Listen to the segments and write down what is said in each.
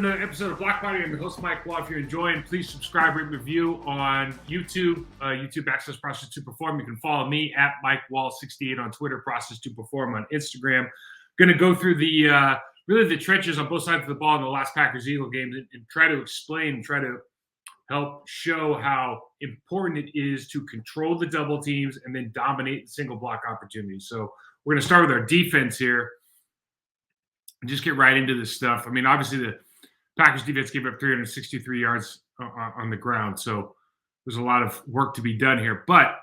another episode of Block Party. I'm your host, Mike Wahle. If you're enjoying, please subscribe, rate, review on YouTube. YouTube access Process to Perform. You can follow me at Mike Wahle68 on Twitter, Process to Perform on Instagram. Going to go through the really the trenches on both sides of the ball in the last Packers-Eagle game and try to explain, try to help show how important it is to control the double teams and then dominate the single block opportunities. So we're going to start with our defense here and just get right into this stuff. I mean, obviously the Packers defense gave up 363 yards on the ground, so there's a lot of work to be done here. But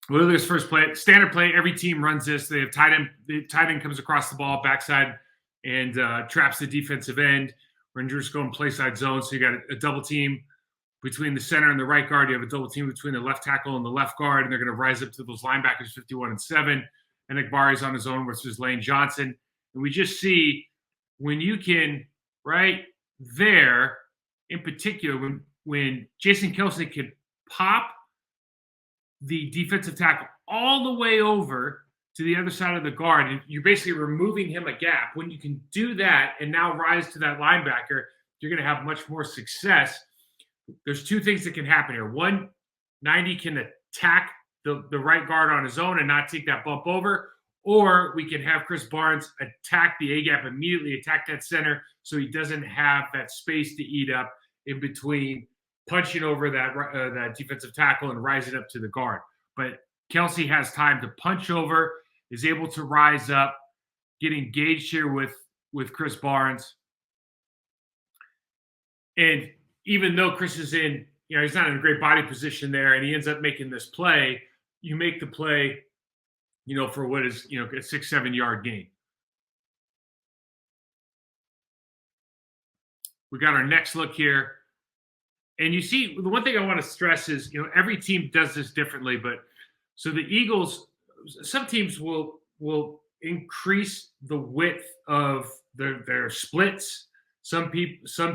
look at this first play. Standard play, every team runs this. They have tight end. The tight end comes across the ball, backside, and traps the defensive end. Rangers go in play side zone, so you got a double team between the center and the right guard. You have a double team between the left tackle and the left guard, and they're going to rise up to those linebackers 51 and 7. And Ekbari's on his own versus Lane Johnson. And we just see when you can, right there, in particular, when Jason Kelce can pop the defensive tackle all the way over to the other side of the guard, and you're basically removing him a gap. When you can do that and now rise to that linebacker, you're going to have much more success. There's two things that can happen here. One, 90 can attack the right guard on his own and not take that bump over, or we can have Chris Barnes attack the A-gap, immediately attack that center so he doesn't have that space to eat up in between punching over that defensive tackle and rising up to the guard. But Kelce has time to punch over, is able to rise up, get engaged here with Chris Barnes. And even though Chris is in, he's not in a great body position there, and he ends up making this play, you make the play, for what is, a 6-7 yard gain. We got our next look here. And you see, the one thing I want to stress is, every team does this differently. But so the Eagles, some teams will increase the width of their splits. Some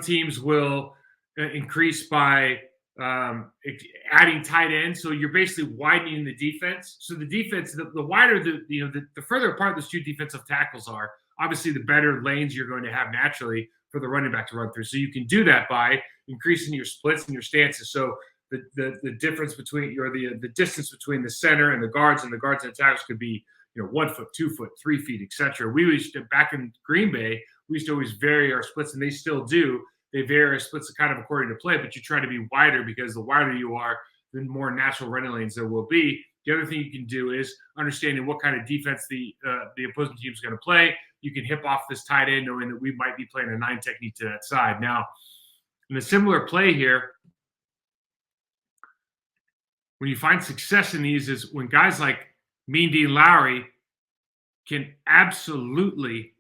teams will increase by adding tight ends. So you're basically widening the defense. So the defense, the wider the further apart those two defensive tackles are, obviously the better lanes you're going to have naturally for the running back to run through. So you can do that by increasing your splits and your stances. So the difference between, or the distance between the center and the guards and the tackles could be, 1 foot, 2 foot, 3 feet, etc. We used to, back in Green Bay, we used to always vary our splits, and they still do. They vary our splits kind of according to play, but you try to be wider, because the wider you are, the more natural running lanes there will be. The other thing you can do is understanding what kind of defense the opposing team is going to play. You can hip off this tight end, knowing that we might be playing a 9 technique to that side. Now, in a similar play here, when you find success in these is when guys like Mean Dean Lowry can absolutely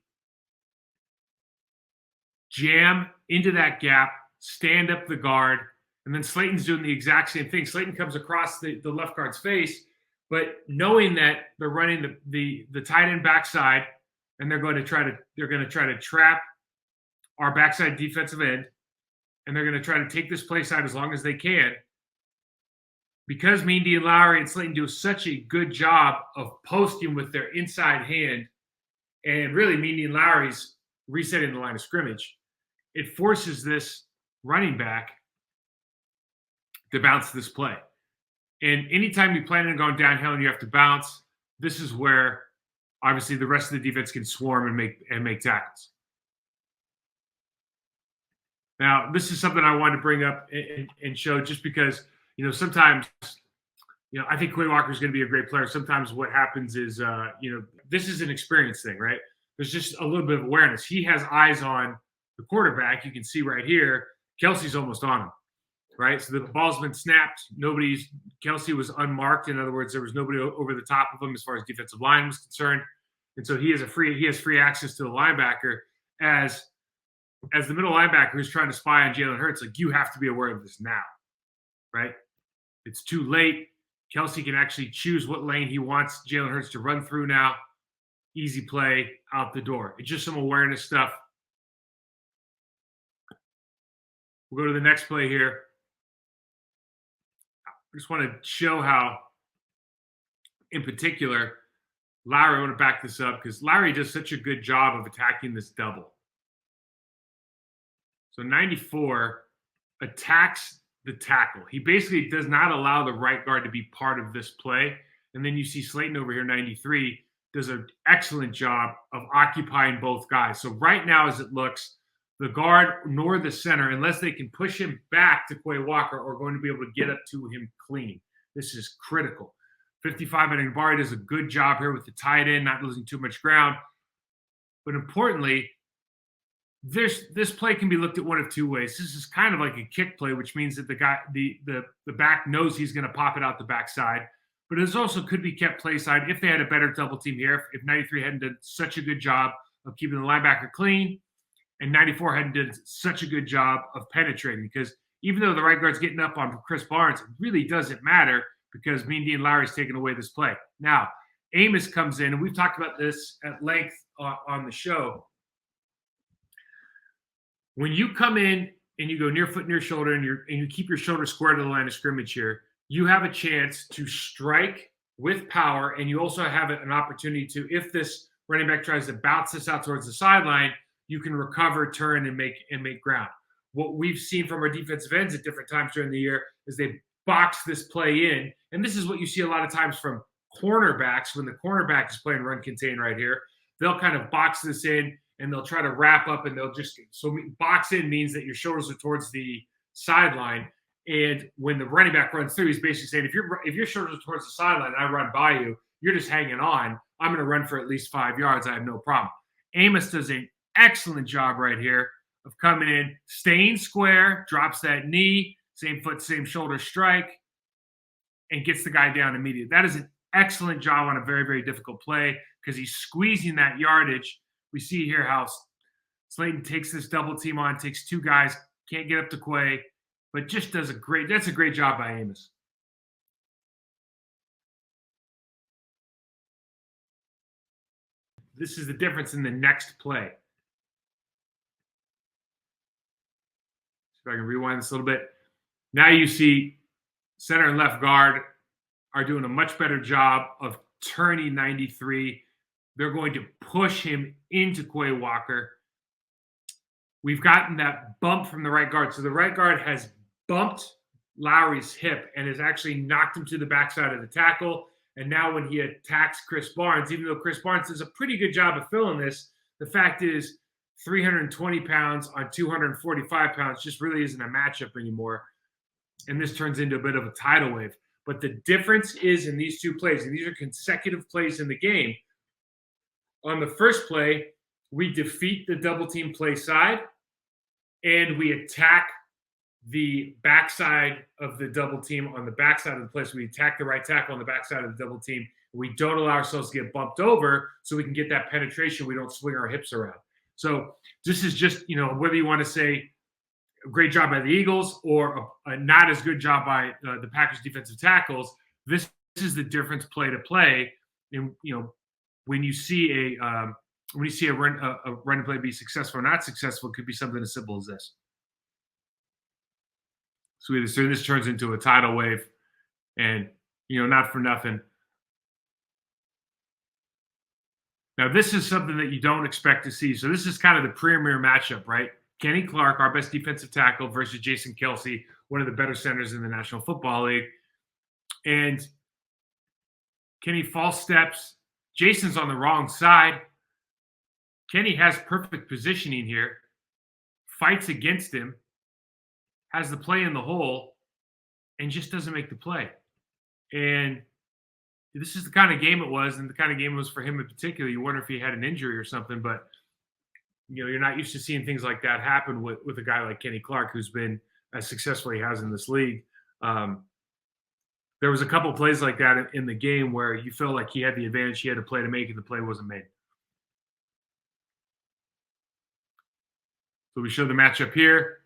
jam into that gap, stand up the guard, and then Slayton's doing the exact same thing. Slayton comes across the left guard's face, but knowing that they're running the tight end backside, and they're going to try to trap our backside defensive end, and they're going to try to take this play side as long as they can. Because Mean Dean Lowry and Slayton do such a good job of posting with their inside hand, and really Mean Dean Lowry's resetting the line of scrimmage, it forces this running back to bounce this play. And anytime you plan on going downhill and you have to bounce, this is where obviously the rest of the defense can swarm and make tackles. Now, this is something I wanted to bring up and show, just because, sometimes, I think Quay Walker is going to be a great player. Sometimes what happens is, this is an experience thing, right? There's just a little bit of awareness. He has eyes on the quarterback. You can see right here, Kelce's almost on him, right? So the ball's been snapped. Kelce was unmarked. In other words, there was nobody over the top of him as far as defensive line was concerned. And so he has free access to the linebacker as the middle linebacker who's trying to spy on Jalen Hurts. Like, you have to be aware of this now, right? It's too late. Kelce can actually choose what lane he wants Jalen Hurts to run through now. Easy play, out the door. It's just some awareness stuff. We'll go to the next play here. I just want to show how, in particular, Lowry, I want to back this up because Lowry does such a good job of attacking this double. So 94 attacks the tackle. He basically does not allow the right guard to be part of this play. And then you see Slayton over here, 93, does an excellent job of occupying both guys. So right now, as it looks, the guard nor the center, unless they can push him back to Quay Walker, are going to be able to get up to him clean. This is critical. 55 and Igbari does a good job here with the tight end, not losing too much ground. But importantly, this play can be looked at one of two ways. This is kind of like a kick play, which means that the back knows he's going to pop it out the backside. But it also could be kept play side if they had a better double team here. If 93 hadn't done such a good job of keeping the linebacker clean, and 94 hadn't done such a good job of penetrating. Because even though the right guard's getting up on Chris Barnes, it really doesn't matter because Mean Dean Lowry's taking away this play. Now, Amos comes in, and we've talked about this at length on the show. When you come in and you go near foot, near shoulder, and you keep your shoulder square to the line of scrimmage here, you have a chance to strike with power, and you also have an opportunity to, if this running back tries to bounce this out towards the sideline, you can recover, turn, and make ground. What we've seen from our defensive ends at different times during the year is they box this play in, and this is what you see a lot of times from cornerbacks when the cornerback is playing run contain right here. They'll kind of box this in, and they'll try to wrap up, and they'll just – so box in means that your shoulders are towards the sideline, and when the running back runs through, he's basically saying, if your shoulders are towards the sideline and I run by you, you're just hanging on. I'm going to run for at least 5 yards. I have no problem. Amos does an excellent job right here of coming in, staying square, drops that knee, same foot, same shoulder strike, and gets the guy down immediately. That is an excellent job on a very, very difficult play because he's squeezing that yardage. We see here how Slayton takes this double team on, takes two guys, can't get up to Quay, but just does that's a great job by Amos. This is the difference in the next play. If I can rewind this a little bit. Now you see center and left guard are doing a much better job of turning 93. They're going to push him into Quay Walker. We've gotten that bump from the right guard. So the right guard has bumped Lowry's hip and has actually knocked him to the backside of the tackle. And now when he attacks Chris Barnes, even though Chris Barnes does a pretty good job of filling this, the fact is 320 pounds on 245 pounds just really isn't a matchup anymore. And this turns into a bit of a tidal wave. But the difference is in these two plays, and these are consecutive plays in the game. On the first play, we defeat the double team play side, and we attack the backside of the double team on the backside of the play. So we attack the right tackle on the backside of the double team. We don't allow ourselves to get bumped over so we can get that penetration. We don't swing our hips around. So this is just, whether you want to say a great job by the Eagles or a not as good job by the Packers defensive tackles, this is the difference play to play. And, when you see a run play be successful or not successful, it could be something as simple as this. So this turns into a tidal wave, and not for nothing. Now this is something that you don't expect to see. So this is kind of the premier matchup, right? Kenny Clark, our best defensive tackle, versus Jason Kelce, one of the better centers in the National Football League. And Kenny false steps. Jason's on the wrong side. Kenny has perfect positioning here, fights against him, has the play in the hole, and just doesn't make the play. And this is the kind of game it was, and the kind of game it was for him in particular. You wonder if he had an injury or something, but you're not used to seeing things like that happen with a guy like Kenny Clark, who's been as successful as he has in this league. There was a couple plays like that in the game where you felt like he had the advantage, he had a play to make, and the play wasn't made. So we show the matchup here.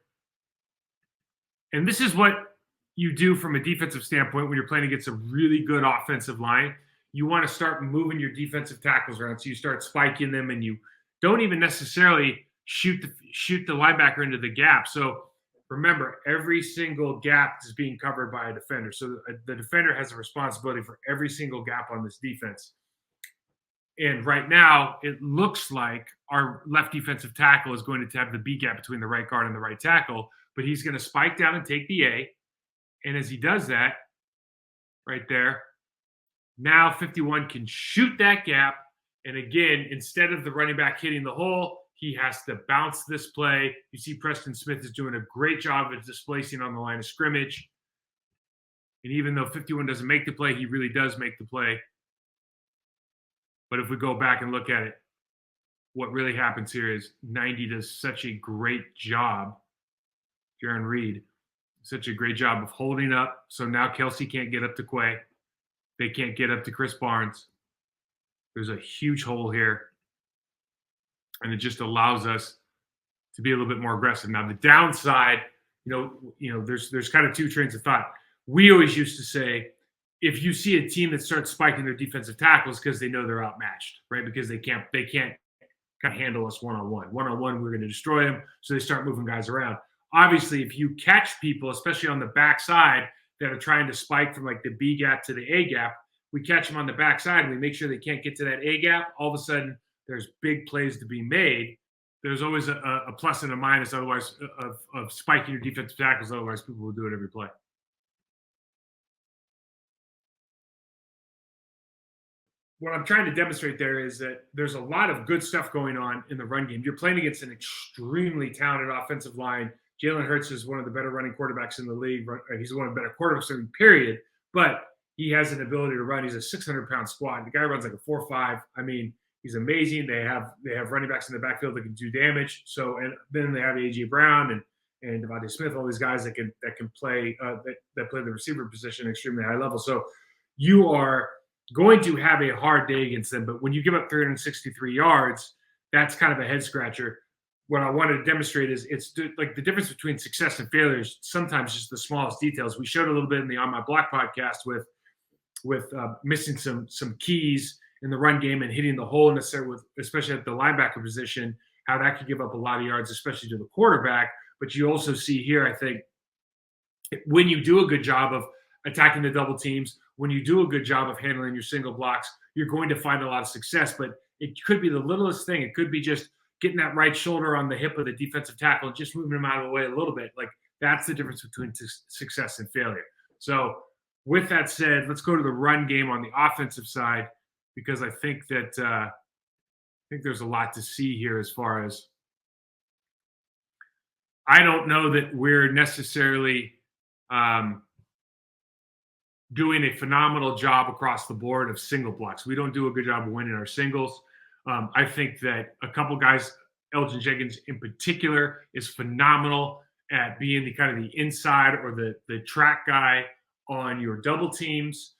And this is what you do from a defensive standpoint when you're playing against a really good offensive line. You want to start moving your defensive tackles around. So you start spiking them, and you don't even necessarily shoot the linebacker into the gap. So remember, every single gap is being covered by a defender. So the defender has a responsibility for every single gap on this defense. And right now, it looks like our left defensive tackle is going to have the B gap between the right guard and the right tackle, but he's going to spike down and take the A. And as he does that, right there, now 51 can shoot that gap. And again, instead of the running back hitting the hole, he has to bounce this play. You see Preston Smith is doing a great job of displacing on the line of scrimmage. And even though 51 doesn't make the play, he really does make the play. But if we go back and look at it, what really happens here is 90 does such a great job. Jaron Reed, such a great job of holding up. So now Kelsey can't get up to Quay. They can't get up to Chris Barnes. There's a huge hole here. And it just allows us to be a little bit more aggressive. Now, the downside, there's kind of two trains of thought. We always used to say, if you see a team that starts spiking their defensive tackles because they know they're outmatched, right? Because they can't kind of handle us one-on-one. One-on-one, we're going to destroy them, so they start moving guys around. Obviously, if you catch people, especially on the backside, that are trying to spike from like the B gap to the A gap, we catch them on the backside and we make sure they can't get to that A gap. All of a sudden, there's big plays to be made. There's always a plus and a minus, otherwise, of spiking your defensive tackles. Otherwise, people will do it every play. What I'm trying to demonstrate there is that there's a lot of good stuff going on in the run game. You're playing against an extremely talented offensive line. Jalen Hurts is one of the better running quarterbacks in the league. He's one of the better quarterbacks in the period, but he has an ability to run. He's a 600-pound squat. The guy runs like a 4.5. I mean, he's amazing. They have running backs in the backfield that can do damage. So, and then they have A.J. Brown and Devontae Smith, all these guys that can play that play the receiver position at extremely high level. So you are going to have a hard day against them. But when you give up 363 yards, that's kind of a head scratcher. What I wanted to demonstrate is it's like the difference between success and failure is sometimes just the smallest details. We showed a little bit in the On My Block podcast with missing some keys in the run game and hitting the hole necessarily especially at the linebacker position, how that could give up a lot of yards, especially to the quarterback. But you also see here, I think, when you do a good job of attacking the double teams, when you do a good job of handling your single blocks, you're going to find a lot of success. But it could be the littlest thing. It could be just getting that right shoulder on the hip of the defensive tackle and just moving him out of the way a little bit. Like, that's the difference between success and failure. So with that said, let's go to the run game on the offensive side, because I think that there's a lot to see here as far as I don't know that we're necessarily doing a phenomenal job across the board of single blocks. We don't do a good job of winning our singles. I think that a couple guys, Elgin Jenkins in particular, is phenomenal at being the kind of the inside or the track guy on your double teams.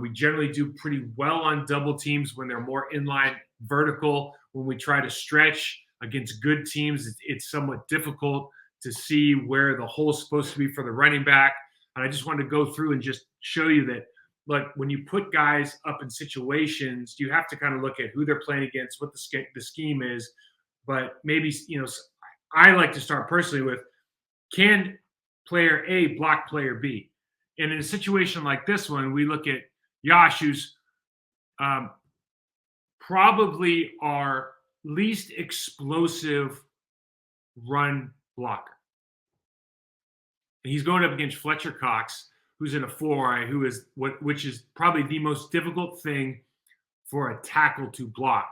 We generally do pretty well on double teams when they're more inline vertical. When we try to stretch against good teams, it's somewhat difficult to see where the hole is supposed to be for the running back. And I just wanted to go through and just show you that, like, when you put guys up in situations, you have to kind of look at who they're playing against, what the scheme is. But maybe, I like to start personally with, can player A block player B? And in a situation like this one, we look at Yash, who's probably our least explosive run blocker. And he's going up against Fletcher Cox, who's in a 4-eye, which is probably the most difficult thing for a tackle to block.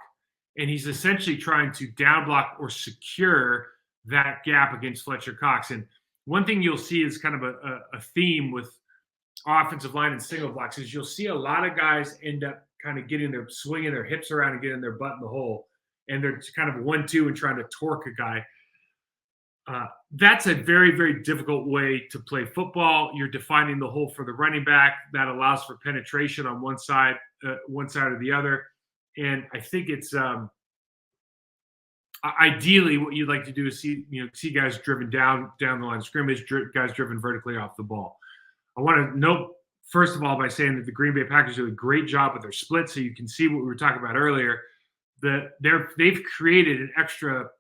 And he's essentially trying to down block or secure that gap against Fletcher Cox. And one thing you'll see is kind of a theme with offensive line and single blocks is you'll see a lot of guys end up kind of swinging their hips around and getting their butt in the hole. And they're kind of 1-2 and trying to torque a guy. That's a very, very difficult way to play football. You're defining the hole for the running back. That allows for penetration on one side or the other. And I think it's ideally what you'd like to do is see guys driven down the line of scrimmage, guys driven vertically off the ball. I want to note, first of all, by saying that the Green Bay Packers do a great job with their split, so you can see what we were talking about earlier. They've created an extra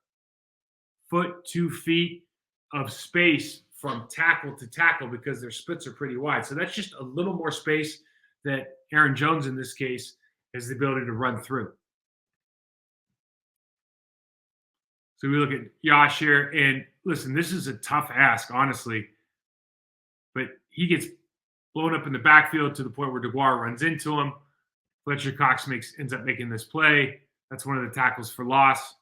2 feet of space from tackle to tackle because their splits are pretty wide. So that's just a little more space that Aaron Jones, in this case, has the ability to run through. So we look at Yash here, and listen, this is a tough ask, honestly, but he gets blown up in the backfield to the point where DeGuara runs into him. Fletcher Cox ends up making this play. That's one of the tackles for loss.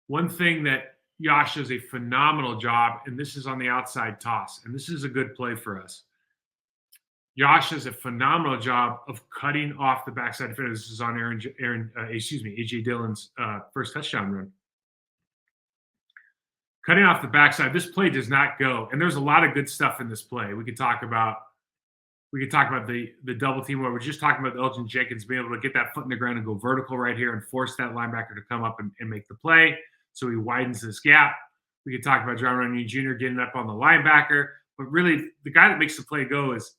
One thing that Yash does a phenomenal job, and this is on the outside toss, and this is a good play for us. Yash does a phenomenal job of cutting off the backside defender. This is on AJ Dillon's first touchdown run. Cutting off the backside. This play does not go, and there's a lot of good stuff in this play. We could talk about the double team where we're just talking about Elgin Jenkins being able to get that foot in the ground and go vertical right here and force that linebacker to come up and make the play. So he widens this gap. We could talk about John Runyon Jr. getting up on the linebacker. But really, the guy that makes the play go is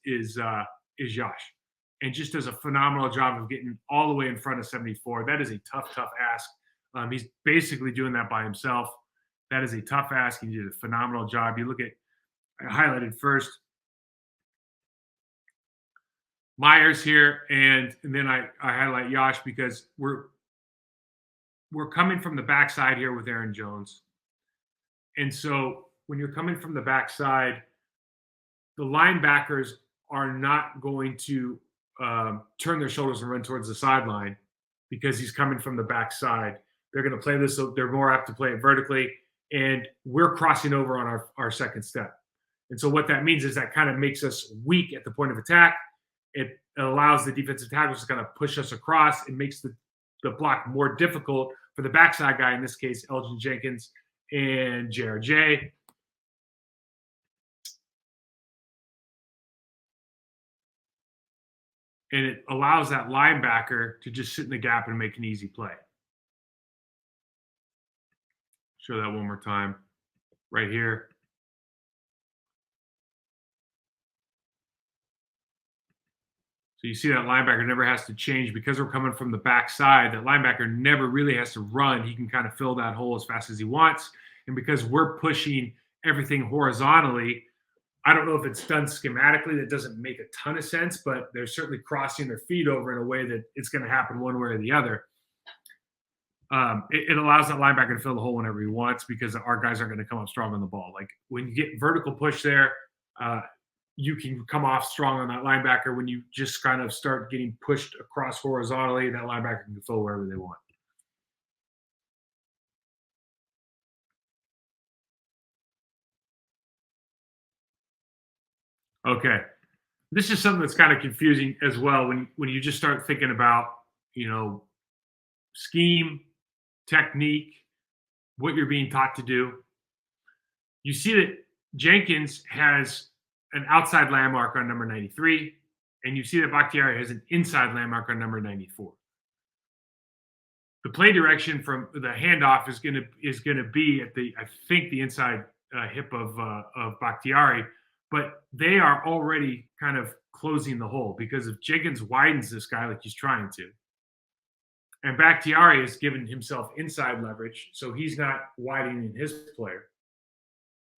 Josh, and just does a phenomenal job of getting all the way in front of 74. That is a tough ask. He's basically doing that by himself. That is a tough ask. He did a phenomenal job. You look at, I highlighted first Myers here, and then I highlight Yash because we're coming from the backside here with Aaron Jones, and so when you're coming from the backside, the linebackers are not going to turn their shoulders and run towards the sideline because he's coming from the backside. They're going to play this, so they're more apt to play it vertically, and we're crossing over on our second step. And so what that means is that kind of makes us weak at the point of attack. It allows the defensive tackles to kind of push us across. It makes the block more difficult for the backside guy, in this case, Elgin Jenkins and JRJ. And it allows that linebacker to just sit in the gap and make an easy play. Show that one more time right here. So you see that linebacker never has to change because we're coming from the backside. That linebacker never really has to run. He can kind of fill that hole as fast as he wants. And because we're pushing everything horizontally, I don't know if it's done schematically. That doesn't make a ton of sense, but they're certainly crossing their feet over in a way that it's going to happen one way or the other. It allows that linebacker to fill the hole whenever he wants because our guys aren't going to come up strong on the ball. Like when you get vertical push there, you can come off strong on that linebacker. When you just kind of start getting pushed across horizontally, that linebacker can fill wherever they want. Okay. This is something that's kind of confusing as well when you just start thinking about, scheme, technique, what you're being taught to do. You see that Jenkins has an outside landmark on number 93, and you see that Bakhtiari has an inside landmark on number 94. The play direction from the handoff is going to be at the inside hip of Bakhtiari, but they are already kind of closing the hole because if Jenkins widens this guy like he's trying to, and Bakhtiari has given himself inside leverage, so he's not widening his player.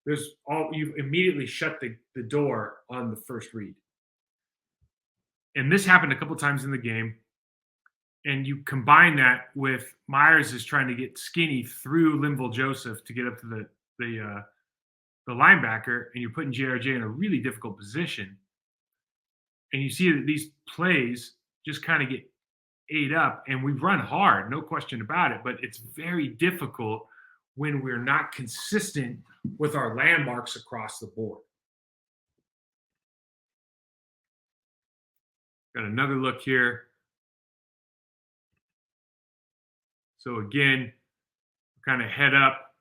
You immediately shut the door on the first read. And this happened a couple times in the game. And you combine that with Myers is trying to get skinny through Linval Joseph to get up to the linebacker, and you're putting JRJ in a really difficult position. And you see that these plays just kind of get ate up, and we run hard, no question about it, but it's very difficult when we're not consistent with our landmarks across the board. Got another look here. So again, kind of head up.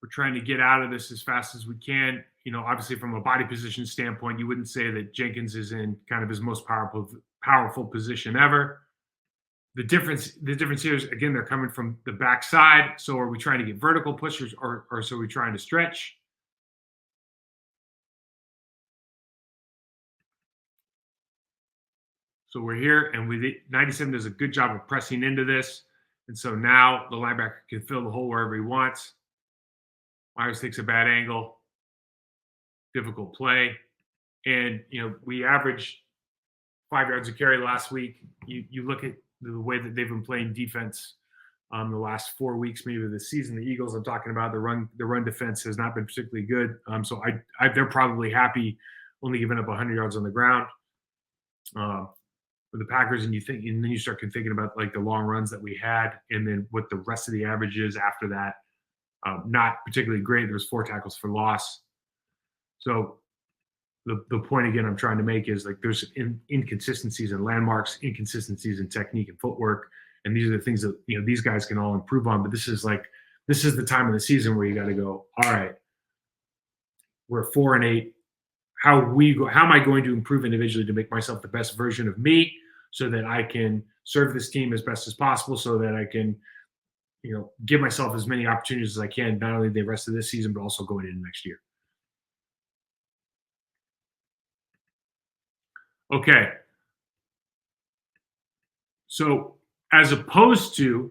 We're trying to get out of this as fast as we can. Obviously from a body position standpoint, you wouldn't say that Jenkins is in kind of his most powerful position ever. The difference here is, again, they're coming from the backside. So are we trying to get vertical pushers or so are we trying to stretch? So we're here, and 97 does a good job of pressing into this. And so now the linebacker can fill the hole wherever he wants. Myers takes a bad angle. Difficult play. And, we averaged 5 yards a carry last week. You look at the way that they've been playing defense the last 4 weeks, maybe of the season. The Eagles, I'm talking about, the run defense has not been particularly good. So they're probably happy only giving up 100 yards on the ground. For the Packers, and then you start thinking about like the long runs that we had, and then what the rest of the average is after that. Not particularly great. There was 4 tackles for loss. So the point again I'm trying to make is like there's inconsistencies in landmarks, inconsistencies in technique and footwork, and these are the things that these guys can all improve on. But this is the time of the season where you got to go, all right, we're 4-8. How am I going to improve individually to make myself the best version of me, so that I can serve this team as best as possible, so that I can give myself as many opportunities as I can, not only the rest of this season, but also going into next year. Okay. So as opposed to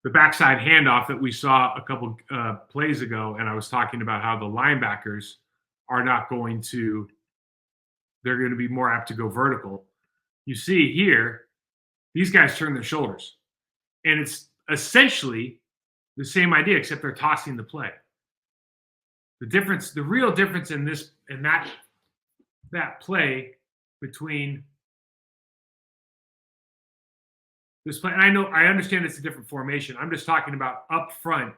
the backside handoff that we saw a couple plays ago, and I was talking about how the linebackers are not going to, they're going to be more apt to go vertical. You see here, these guys turn their shoulders. And it's essentially the same idea, except they're tossing the play. The real difference in that play between this play, and I understand it's a different formation. I'm just talking about up front,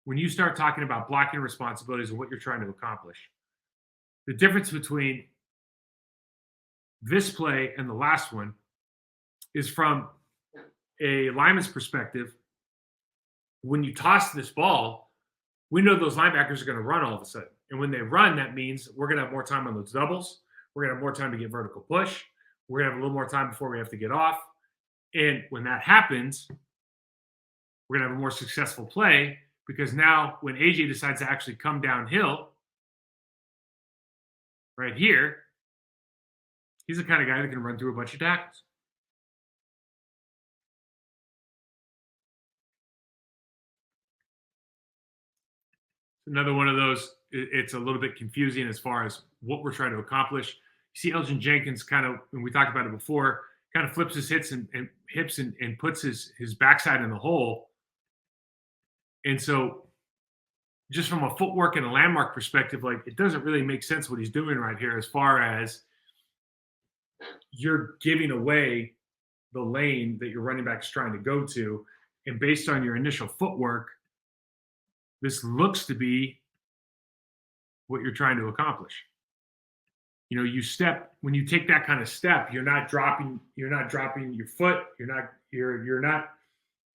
when you start talking about blocking responsibilities and what you're trying to accomplish. The difference between this play and the last one is from a lineman's perspective. When you toss this ball, we know those linebackers are going to run all of a sudden. And when they run, that means we're going to have more time on those doubles. We're going to have more time to get vertical push. We're going to have a little more time before we have to get off. And when that happens, we're going to have a more successful play, because now when AJ decides to actually come downhill right here, he's the kind of guy that can run through a bunch of tackles. Another one of those, it's a little bit confusing as far as what we're trying to accomplish. You see Elgin Jenkins kind of, when we talked about it before, kind of flips his hips and puts his backside in the hole. And so just from a footwork and a landmark perspective, like, it doesn't really make sense what he's doing right here, as far as you're giving away the lane that your running back is trying to go to. And based on your initial footwork, this looks to be what you're trying to accomplish. You step, when you take that kind of step, you're not dropping your foot. You're not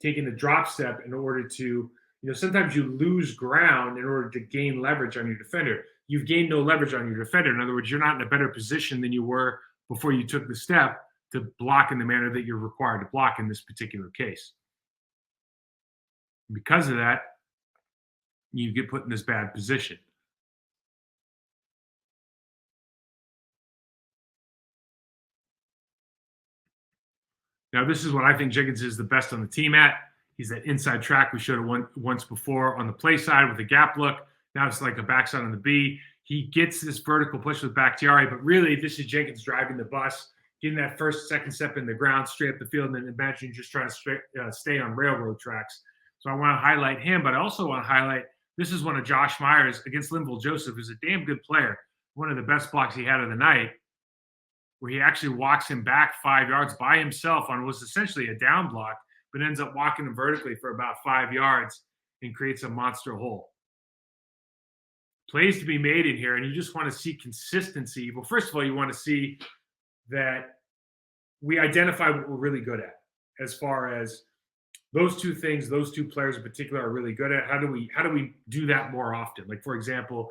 taking the drop step in order to, sometimes you lose ground in order to gain leverage on your defender. You've gained no leverage on your defender. In other words, you're not in a better position than you were before you took the step to block in the manner that you're required to block in this particular case. Because of that, you get put in this bad position. Now, this is what I think Jenkins is the best on the team at. He's that inside track. We showed it once before on the play side with the gap look. Now it's like a backside on the B. He gets this vertical push with Bakhtiari, but really this is Jenkins driving the bus, getting that second step in the ground, straight up the field, and then imagine just trying to stay on railroad tracks. So I want to highlight him, but I also want to highlight, this is one of Josh Myers against Linval Joseph, who's a damn good player. One of the best blocks he had of the night, where he actually walks him back 5 yards by himself on what was essentially a down block, but ends up walking him vertically for about 5 yards and creates a monster hole. Plays to be made in here, and you just want to see consistency. Well, first of all, you want to see that we identify what we're really good at, as far as those two things, those two players in particular are really good at. How do we do that more often? Like, for example,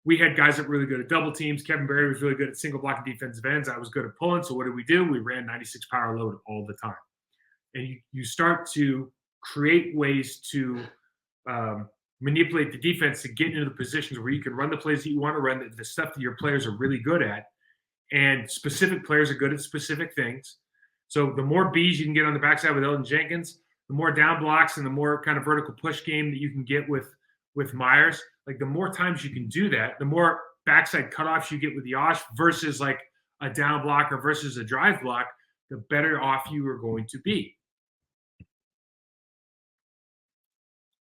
we had guys that were really good at double teams. Kevin Berry was really good at single block and defensive ends. I was good at pulling. So what did we do? We ran 96 power load all the time. And you start to create ways to manipulate the defense to get into the positions where you can run the plays that you want to run, the stuff that your players are really good at. And specific players are good at specific things. So the more Bs you can get on the backside with Elgin Jenkins, the more down blocks and the more kind of vertical push game that you can get with Myers. Like, the more times you can do that, the more backside cutoffs you get with Yosh versus like a down block or versus a drive block, the better off you are going to be.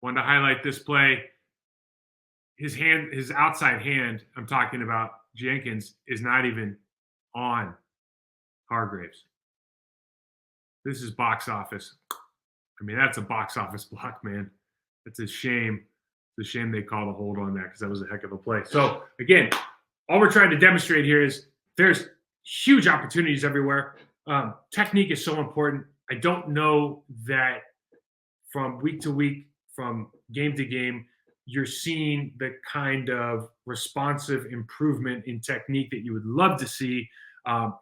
Wanted to highlight this play. His outside hand, I'm talking about Jenkins, is not even on Hargraves. This is box office. I mean, that's a box office block, man. It's a shame. It's a shame they called a hold on that because that was a heck of a play. So, again, all we're trying to demonstrate here is there's huge opportunities everywhere. Technique is so important. I don't know that from week to week, from game to game, you're seeing the kind of responsive improvement in technique that you would love to see.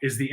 Is the